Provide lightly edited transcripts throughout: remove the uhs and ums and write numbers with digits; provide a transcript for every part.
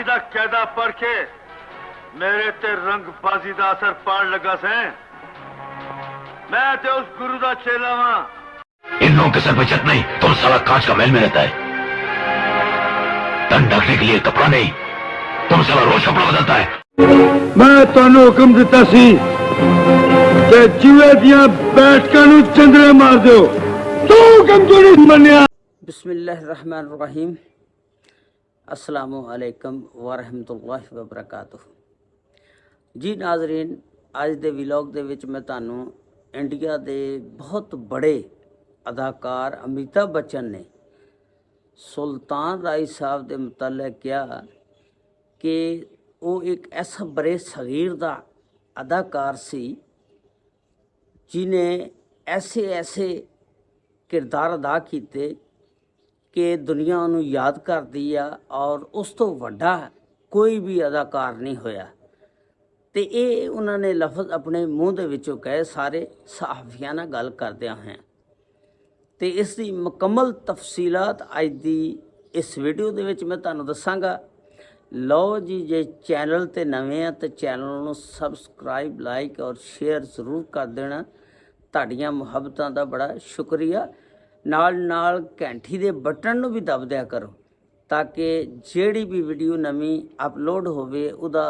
दा कैदा पढ़ के मेरे ते रंगबाजी दा असर पड़ लगा से। मैं ते उस गुरु दा चेला हां। इन लोगों के सर पे छत नहीं, तुम साला कांच का महल में रहता है। तन ढकने के लिए कपड़ा नहीं, तुम साला रोज कपड़ा बदलता है। मैं तन्नू हुक्म दिता सी कि चूहे दियां बैठकां नूं चंदरे मार दो। तू हुक्म क्यों नहीं मन्निया? बिस्मिल्लाहिर्रहमानिर्रहीम। अस्सलामु अलैकुम वरहमतुल्लाहि वबरकातुह। जी नाज़रीन, अज दे विलॉग दे विच मैं तुहानूं इंडिया दे बहुत बड़े अदाकार अमिताभ बच्चन ने सुल्तान राय साहब के मुतल्लिक किया कि वो एक ऐसा बड़े सगीर दा अदाकार सी जिन्हें ऐसे ऐसे किरदार अदा किए कि दुनिया उन्होंने याद करती आ और उस तो वड्डा कोई भी अदाकार नहीं होया। तो ये उन्होंने लफज अपने मूँह दे विचों कहे सारे सहाफियां नाल गल करदियां हैं। तो इसकी मुकम्मल तफसीलात अज दी इस वीडियो दे विच मैं तुहानूं दसांगा। लो जी, जे चैनल ते नवे आ तो चैनल नूं सबसक्राइब लाइक और शेयर जरूर कर देना। तुहाडीआं मुहब्बतां दा बड़ा शुक्रिया। नाल नाल घंटी दे बटन नूं भी दब दिया करो ताकि जिहड़ी भी वीडियो नवीं अपलोड होवे उहदा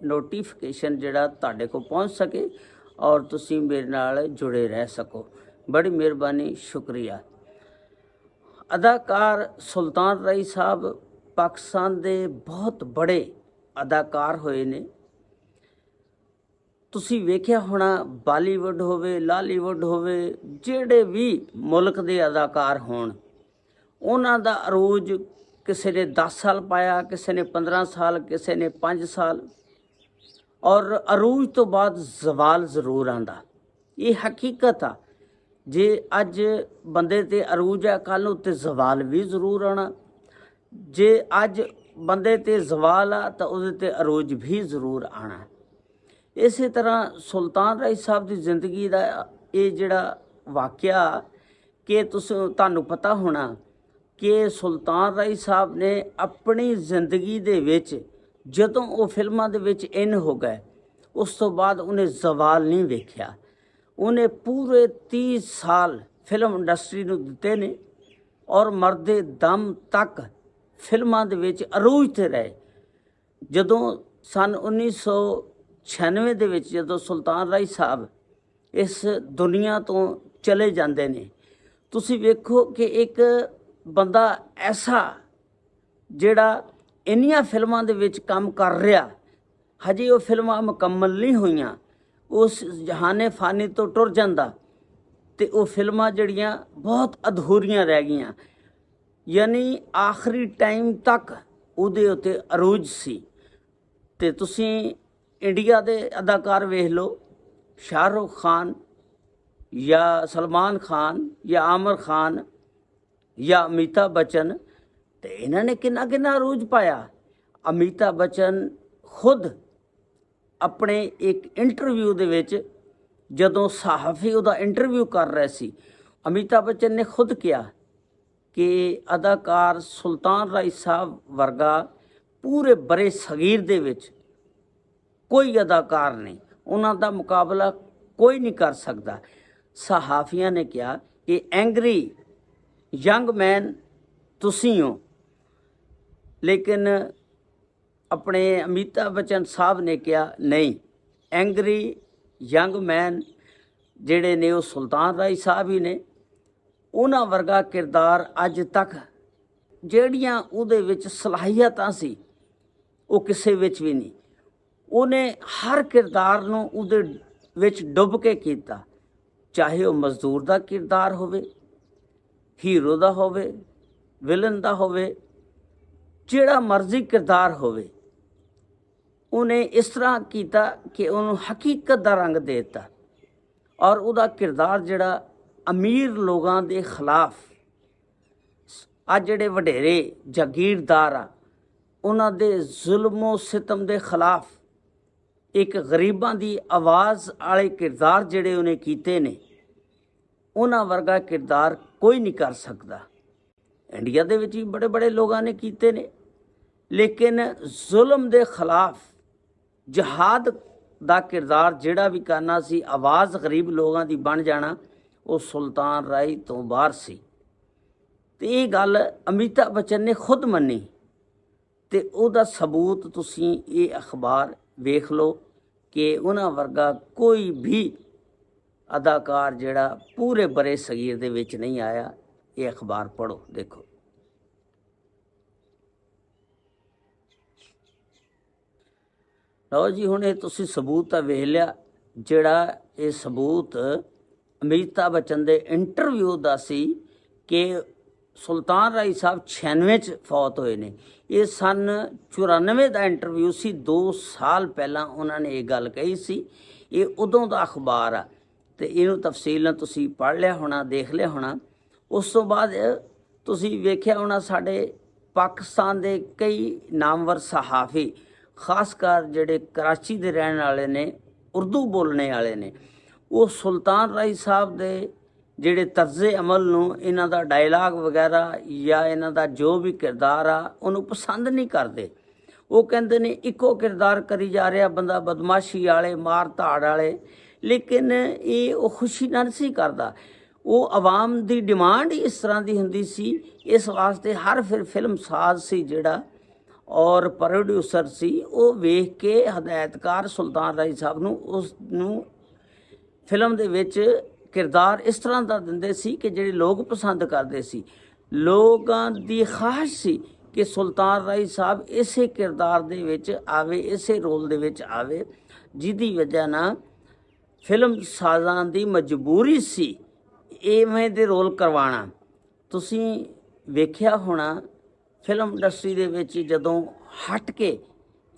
नोटिफिकेशन जिहड़ा तुहाडे कोल पहुंच सके और तुसीं मेरे नाल जुड़े रह सको। बड़ी मेहरबानी, शुक्रिया। अदाकार सुल्तान राय साहब पाकिस्तान दे बहुत बड़े अदाकार होए ने। तुसी वेख्या होना बालीवुड होवे लालीवुड होवे ਜਿਹੜੇ भी मुल्क के अदाकार होण उन्हां दा अरूज किसी ने 10 साल पाया, किसी ने 15 साल, किसी ने 5 साल और अरूज तो बाद जवाल जरूर आंदा। ये हकीकत आ। जे अज बंदे ते अरूज है कल उत्ते जवाल भी जरूर आना। जे अज बंदे ते जवाल आ तो उहदे ते अरूज भी जरूर आना। इस तरह सुल्तान राय साहब की जिंदगी का ये जिहड़ा वाक़या कि तुहानूं पता होना कि सुल्तान राय साहब ने अपनी जिंदगी दे विच जदों वो फिल्मां दे विच इन हो गए उस तो बाद उन्हें जवाल नहीं वेख्या। उन्हें पूरे 30 साल फिल्म इंडस्ट्री नूं दिते ने और मरदे दम तक फिल्मां दे विच अरूज ते रहे। जदों सन 1996 ਦੇ ਵਿੱਚ ਜਦੋਂ ਸੁਲਤਾਨ ਰਾਏ ਸਾਹਿਬ ਇਸ ਦੁਨੀਆ ਤੋਂ ਚਲੇ ਜਾਂਦੇ ਨੇ, ਤੁਸੀਂ ਵੇਖੋ ਕਿ ਇੱਕ ਬੰਦਾ ਐਸਾ ਜਿਹੜਾ ਇੰਨੀਆਂ ਫਿਲਮਾਂ ਦੇ ਵਿੱਚ ਕੰਮ ਕਰ ਰਿਹਾ, ਹਜੇ ਉਹ ਫਿਲਮਾਂ ਮੁਕੰਮਲ ਨਹੀਂ ਹੋਈਆਂ, ਉਸ ਜਹਾਨੇ ਫਾਨੀ ਤੋਂ ਟੁਰ ਜਾਂਦਾ ਤੇ ਉਹ ਫਿਲਮਾਂ ਜਿਹੜੀਆਂ ਬਹੁਤ ਅਧੂਰੀਆਂ ਰਹਿ ਗਈਆਂ। ਯਾਨੀ ਆਖਰੀ ਟਾਈਮ ਤੱਕ ਉਹਦੇ ਉੱਤੇ ਅਰੂਜ ਸੀ। ਤੇ ਤੁਸੀਂ इंडिया के अदाकार वेख लो, शाहरुख खान या सलमान खान या आमिर खान या अमिताभ बच्चन, तो इन्होंने कितना कितना अरूज पाया। अमिताभ बच्चन खुद अपने एक इंटरव्यू दे विच जदों सहाफ़ी उहदा इंटरव्यू कर रहे सी, अमिताभ बच्चन ने खुद कहा कि अदाकार सुल्तान राय साहब वर्गा पूरे बड़े सगीर दे विच कोई अदाकार नहीं, उन्हों का मुकाबला कोई नहीं कर सकता। सहाफिया ने कहा कि एंग्री यंग मैन तुसी हो, लेकिन अपने अमिताभ बच्चन साहब ने कहा नहीं, एंग्री यंग मैन जिहड़े ने वो सुल्तान राय साहब ही ने। उन्हां वर्गा किरदार अज तक जिहड़ियां उहदे विच सलाहियतां सी वो किसे विच भी नहीं। उन्हें हर किरदार नूं उहदे विच डुब के कीता, चाहे वह मजदूर का किरदार होवे, हीरो का होवे, विलन का होवे, जिहड़ा मर्जी किरदार होवे, उन्हें इस तरह कीता कि उन्होंने हकीकत का रंग देता और उहदा किरदार जिहड़ा अमीर लोगों के खिलाफ अज जिहड़े वडेरे जागीरदार आ उन्हां दे जुल्मो सितम के खिलाफ एक गरीबां दी आवाज़ वाले किरदार जिहड़े उन्हें कीते ने, उन्हां वर्गा किरदार कोई नहीं कर सकता। इंडिया दे विच भी बड़े बड़े लोगों ने कीते ने, ਲੇਕਿਨ ਜ਼ੁਲਮ ਦੇ ਖਿਲਾਫ ਜਹਾਦ ਦਾ ਕਿਰਦਾਰ ਜਿਹੜਾ ਵੀ ਕਰਨਾ ਸੀ, ਆਵਾਜ਼ ਗਰੀਬ ਲੋਕਾਂ ਦੀ ਬਣ ਜਾਣਾ, ਉਹ ਸੁਲਤਾਨ ਰਾਏ ਤੋਂ ਬਾਹਰ ਸੀ। ਤੇ ਇਹ ਗੱਲ ਅਮਿਤਾਭ ਬੱਚਨ ਨੇ ਖੁਦ ਮੰਨੀ ਤੇ ਉਹਦਾ ਸਬੂਤ ਤੁਸੀਂ ਇਹ ਅਖਬਾਰ ਵੇਖ ਲਓ ਕਿ ਉਹਨਾਂ ਵਰਗਾ ਕੋਈ ਵੀ ਅਦਾਕਾਰ ਜਿਹੜਾ ਪੂਰੇ ਬਰੇ ਸਗੀਰ ਦੇ ਵਿੱਚ ਨਹੀਂ ਆਇਆ। ਇਹ ਅਖਬਾਰ ਪੜ੍ਹੋ, ਦੇਖੋ। ਲਓ ਜੀ, ਹੁਣ ਇਹ ਤੁਸੀਂ ਸਬੂਤ ਤਾਂ ਵੇਖ ਲਿਆ। ਜਿਹੜਾ ਇਹ ਸਬੂਤ ਅਮਿਤਾਭ ਬੱਚਨ ਦੇ ਇੰਟਰਵਿਊ ਦਾ ਸੀ ਕਿ ਸੁਲਤਾਨ ਰਾਏ ਸਾਹਿਬ 96 'ਚ ਫੌਤ ਹੋਏ ਨੇ। ਇਹ ਸਨ 94 ਦਾ ਇੰਟਰਵਿਊ ਸੀ, 2 ਸਾਲ ਪਹਿਲਾਂ ਉਹਨਾਂ ਨੇ ਇਹ ਗੱਲ ਕਹੀ ਸੀ। ਇਹ ਉਦੋਂ ਦਾ ਅਖਬਾਰ ਆ ਤੇ ਇਹਨੂੰ ਤਫਸੀਲ ਨਾਲ ਤੁਸੀਂ ਪੜ੍ਹ ਲਿਆ ਹੋਣਾ, ਦੇਖ ਲਿਆ ਹੋਣਾ। ਉਸ ਤੋਂ ਬਾਅਦ ਤੁਸੀਂ ਵੇਖਿਆ ਹੋਣਾ ਸਾਡੇ ਪਾਕਿਸਤਾਨ ਦੇ ਕਈ ਨਾਮਵਰ ਸਹਾਫੀ, ਖਾਸ ਕਰ ਜਿਹੜੇ ਕਰਾਚੀ ਦੇ ਰਹਿਣ ਵਾਲੇ ਨੇ, ਉਰਦੂ ਬੋਲਣੇ ਵਾਲੇ ਨੇ, ਉਹ ਸੁਲਤਾਨ ਰਾਏ ਸਾਹਿਬ ਦੇ ਜਿਹੜੇ ਤਰਜ਼ੇ ਅਮਲ ਨੂੰ, ਇਹਨਾਂ ਦਾ ਡਾਇਲਾਗ ਵਗੈਰਾ ਜਾਂ ਇਹਨਾਂ ਦਾ ਜੋ ਵੀ ਕਿਰਦਾਰ ਆ, ਉਹਨੂੰ ਪਸੰਦ ਨਹੀਂ ਕਰਦੇ। ਉਹ ਕਹਿੰਦੇ ਨੇ ਇੱਕੋ ਕਿਰਦਾਰ ਕਰੀ ਜਾ ਰਿਹਾ ਬੰਦਾ, ਬਦਮਾਸ਼ੀ ਵਾਲੇ, ਮਾਰ ਧਾੜ ਵਾਲੇ। ਲੇਕਿਨ ਇਹ ਉਹ ਖੁਸ਼ੀ ਨਾਲ ਨਹੀਂ ਸੀ ਕਰਦਾ। ਉਹ ਆਵਾਮ ਦੀ ਡਿਮਾਂਡ ਹੀ ਇਸ ਤਰ੍ਹਾਂ ਦੀ ਹੁੰਦੀ ਸੀ। ਇਸ ਵਾਸਤੇ ਹਰ ਫਿਰ ਫਿਲਮ ਸਾਜ਼ ਸੀ ਜਿਹੜਾ ਔਰ ਪ੍ਰੋਡਿਊਸਰ ਸੀ, ਉਹ ਵੇਖ ਕੇ ਹਦਾਇਤਕਾਰ ਸੁਲਤਾਨ ਰਾਏ ਸਾਹਿਬ ਨੂੰ, ਉਸ ਨੂੰ ਫਿਲਮ ਦੇ ਵਿੱਚ ਕਿਰਦਾਰ ਇਸ ਤਰ੍ਹਾਂ ਦਾ ਦਿੰਦੇ ਸੀ ਕਿ ਜਿਹੜੇ ਲੋਕ ਪਸੰਦ ਕਰਦੇ ਸੀ। ਲੋਕਾਂ ਦੀ ਖਾਹਿਸ਼ ਸੀ ਕਿ ਸੁਲਤਾਨ ਰਾਏ ਸਾਹਿਬ ਇਸੇ ਕਿਰਦਾਰ ਦੇ ਵਿੱਚ ਆਵੇ, ਇਸੇ ਰੋਲ ਦੇ ਵਿੱਚ ਆਵੇ, ਜਿਹਦੀ ਵਜ੍ਹਾ ਨਾਲ ਫਿਲਮ ਸਾਜ਼ਾਂ ਦੀ ਮਜਬੂਰੀ ਸੀ ਇਵੇਂ ਦੇ ਰੋਲ ਕਰਵਾਉਣਾ। ਤੁਸੀਂ ਵੇਖਿਆ ਹੋਣਾ ਫਿਲਮ ਇੰਡਸਟਰੀ ਦੇ ਵਿੱਚ ਜਦੋਂ ਹਟ ਕੇ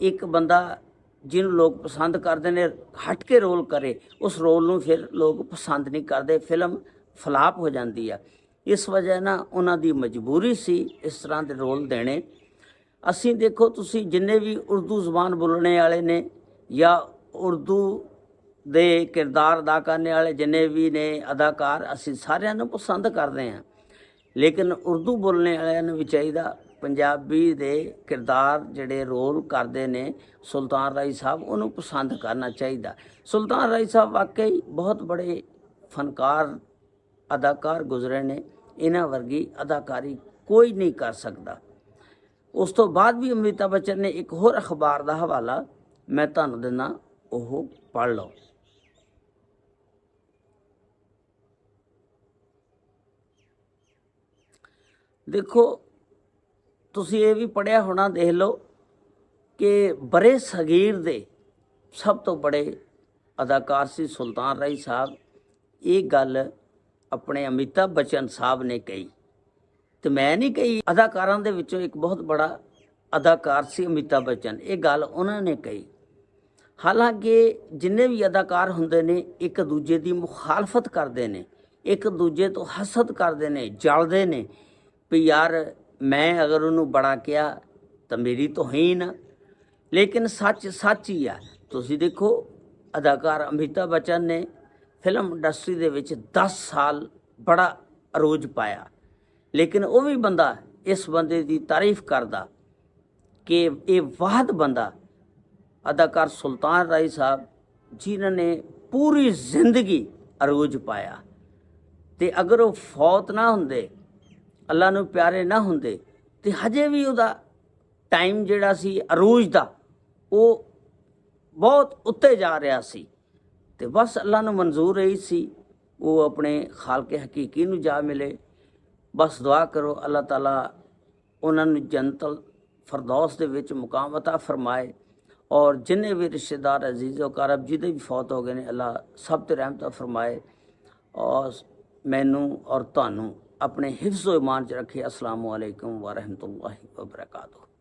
ਇੱਕ ਬੰਦਾ ਜਿਹਨੂੰ ਲੋਕ ਪਸੰਦ ਕਰਦੇ ਨੇ ਹਟ ਕੇ ਰੋਲ ਕਰੇ, ਉਸ ਰੋਲ ਨੂੰ ਫਿਰ ਲੋਕ ਪਸੰਦ ਨਹੀਂ ਕਰਦੇ, ਫਿਲਮ ਫਲਾਪ ਹੋ ਜਾਂਦੀ ਆ। ਇਸ ਵਜ੍ਹਾ ਨਾਲ ਉਹਨਾਂ ਦੀ ਮਜਬੂਰੀ ਸੀ ਇਸ ਤਰ੍ਹਾਂ ਦੇ ਰੋਲ ਦੇਣੇ। ਅਸੀਂ ਦੇਖੋ, ਤੁਸੀਂ ਜਿੰਨੇ ਵੀ ਉਰਦੂ ਜ਼ੁਬਾਨ ਬੋਲਣੇ ਵਾਲੇ ਨੇ ਜਾਂ ਉਰਦੂ ਦੇ ਕਿਰਦਾਰ ਅਦਾ ਕਰਨ ਵਾਲੇ ਜਿੰਨੇ ਵੀ ਨੇ ਅਦਾਕਾਰ, ਅਸੀਂ ਸਾਰਿਆਂ ਨੂੰ ਪਸੰਦ ਕਰਦੇ ਹਾਂ। ਲੇਕਿਨ ਉਰਦੂ ਬੋਲਣੇ ਵਾਲਿਆਂ ਨੂੰ ਵੀ ਚਾਹੀਦਾ, ਪੰਜਾਬੀ ਦੇ ਕਿਰਦਾਰ ਜਿਹੜੇ ਰੋਲ ਕਰਦੇ ਨੇ ਸੁਲਤਾਨ ਰਾਏ ਸਾਹਿਬ, ਉਹਨੂੰ ਪਸੰਦ ਕਰਨਾ ਚਾਹੀਦਾ। ਸੁਲਤਾਨ ਰਾਏ ਸਾਹਿਬ ਵਾਕਈ ਬਹੁਤ ਬੜੇ ਫਨਕਾਰ ਅਦਾਕਾਰ ਗੁਜ਼ਰੇ ਨੇ, ਇਹਨਾਂ ਵਰਗੀ ਅਦਾਕਾਰੀ ਕੋਈ ਨਹੀਂ ਕਰ ਸਕਦਾ। ਉਸ ਤੋਂ ਬਾਅਦ ਵੀ ਅਮਿਤਾਭ ਬੱਚਨ ਨੇ ਇੱਕ ਹੋਰ ਅਖਬਾਰ ਦਾ ਹਵਾਲਾ ਮੈਂ ਤੁਹਾਨੂੰ ਦਿੰਦਾ, ਉਹ ਪੜ੍ਹ ਲਓ। ਦੇਖੋ, ਤੁਸੀਂ ਇਹ ਵੀ ਪੜ੍ਹਿਆ ਹੋਣਾ, ਦੇਖ ਲਓ ਕਿ ਬਰੇ ਸਗੀਰ ਦੇ ਸਭ ਤੋਂ ਬੜੇ ਅਦਾਕਾਰ ਸੀ ਸੁਲਤਾਨ ਰਾਏ ਸਾਹਿਬ। ਇਹ ਗੱਲ ਆਪਣੇ ਅਮਿਤਾਭ ਬੱਚਨ ਸਾਹਿਬ ਨੇ ਕਹੀ ਤੇ ਮੈਂ ਨਹੀਂ ਕਹੀ। ਅਦਾਕਾਰਾਂ ਦੇ ਵਿੱਚੋਂ ਇੱਕ ਬਹੁਤ ਬੜਾ ਅਦਾਕਾਰ ਸੀ ਅਮਿਤਾਭ ਬੱਚਨ, ਇਹ ਗੱਲ ਉਹਨਾਂ ਨੇ ਕਹੀ। ਹਾਲਾਂਕਿ ਜਿੰਨੇ ਵੀ ਅਦਾਕਾਰ ਹੁੰਦੇ ਨੇ ਇੱਕ ਦੂਜੇ ਦੀ ਮੁਖਾਲਫਤ ਕਰਦੇ ਨੇ, ਇੱਕ ਦੂਜੇ ਤੋਂ ਹਸਦ ਕਰਦੇ ਨੇ, ਜਲਦੇ ਨੇ ਵੀ ਯਾਰ ਮੈਂ ਅਗਰ ਉਹਨੂੰ ਬੜਾ ਕਿਹਾ ਤਾਂ ਮੇਰੀ ਤੋਹੀਨ। ਲੇਕਿਨ ਸੱਚ ਸੱਚ ਹੀ ਆ। ਤੁਸੀਂ ਦੇਖੋ, ਅਦਾਕਾਰ ਅਮਿਤਾਭ ਬੱਚਨ ਨੇ ਫਿਲਮ ਇੰਡਸਟਰੀ ਦੇ ਵਿੱਚ 10 ਸਾਲ ਬੜਾ ਅਰੋਜ ਪਾਇਆ, ਲੇਕਿਨ ਉਹ ਵੀ ਬੰਦਾ ਇਸ ਬੰਦੇ ਦੀ ਤਾਰੀਫ ਕਰਦਾ ਕਿ ਇਹ ਵਾਹਦ ਬੰਦਾ ਅਦਾਕਾਰ ਸੁਲਤਾਨ ਰਾਏ ਸਾਹਿਬ ਜਿਨ੍ਹਾਂ ਨੇ ਪੂਰੀ ਜ਼ਿੰਦਗੀ ਅਰੋਜ ਪਾਇਆ। ਤੇ ਅਗਰ ਉਹ ਫੌਤ ਨਾ ਹੁੰਦੇ, ਅੱਲਾ ਨੂੰ ਪਿਆਰੇ ਨਾ ਹੁੰਦੇ, ਤੇ ਹਜੇ ਵੀ ਉਹਦਾ ਟਾਈਮ ਜਿਹੜਾ ਸੀ ਅਰੂਜ ਦਾ, ਉਹ ਬਹੁਤ ਉੱਤੇ ਜਾ ਰਿਹਾ ਸੀ। ਤੇ ਬਸ ਅੱਲਾ ਨੂੰ ਮਨਜ਼ੂਰ ਰਹੀ ਸੀ ਉਹ ਆਪਣੇ ਖਾਲਕੇ ਹਕੀਕੀ ਨੂੰ ਜਾ ਮਿਲੇ। ਬਸ ਦੁਆ ਕਰੋ ਅੱਲਾਹ ਤਾਲਾ ਉਹਨਾਂ ਨੂੰ ਜੰਨਤੁਲ ਫਰਦੌਸ ਦੇ ਵਿੱਚ ਮੁਕਾਮ ਅਤਾ ਫਰਮਾਏ। ਔਰ ਜਿੰਨੇ ਵੀ ਰਿਸ਼ਤੇਦਾਰ ਅਜ਼ੀਜ਼ੋ ਕਰਬ ਜਿਹਦੇ ਵੀ ਫੌਤ ਹੋ ਗਏ ਨੇ, ਅੱਲਾਹ ਸਭ ਤੇ ਰਹਿਮਤ ਫਰਮਾਏ ਔਰ ਮੈਨੂੰ ਔਰ ਤੁਹਾਨੂੰ ਆਪਣੇ ਹਿਫਜ਼ ਓ ਈਮਾਨ 'ਚ ਰੱਖੇ। ਅਸਲਾਮੁ ਅਲੈਕੁਮ व रहमतुल्लाहि व बरकातुहू।